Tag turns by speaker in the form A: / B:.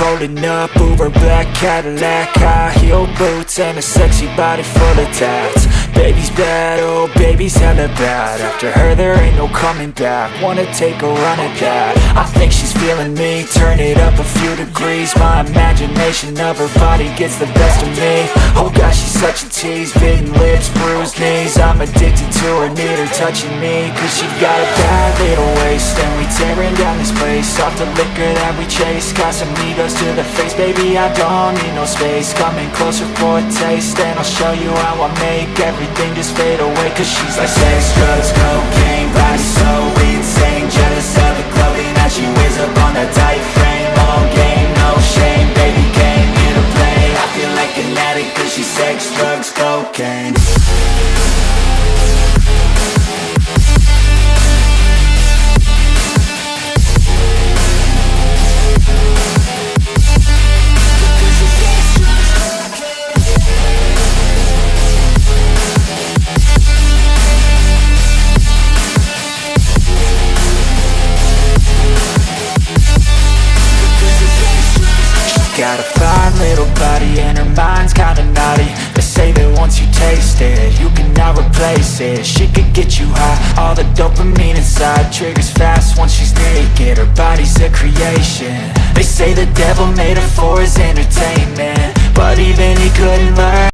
A: rolling up, Uber black Cadillac, high heel boots and a sexy body full of tats. Baby's bad, oh baby's hella bad. After her there ain't no coming back. Wanna take a run at that. I think she's feeling me, turn it up a few degrees. My imagination of her body gets the best of me. Oh gosh, she's such a tease, bitten lips, bruised knees. I'm addicted to her, need her touching me, cause she got a bad little waist. And we tearing down this place, off the liquor that we chase. Casamigos to the face, baby I don't need no space. Coming closer for a taste, and I'll show you how I make everything just fade away. Cause she's like sex, drugs, cocaine, body so insane. Jealous of the clothing that she wears up on that tight frame. All game, no shame, baby came here to play. I feel like an addict cause she's sex, drugs, cocaine. Got a fine little body and her mind's kinda naughty. They say that once you taste it, you cannot replace it. She could get you high, all the dopamine inside triggers fast once she's naked. Her body's a creation. They say the devil made her for his entertainment, but even he couldn't learn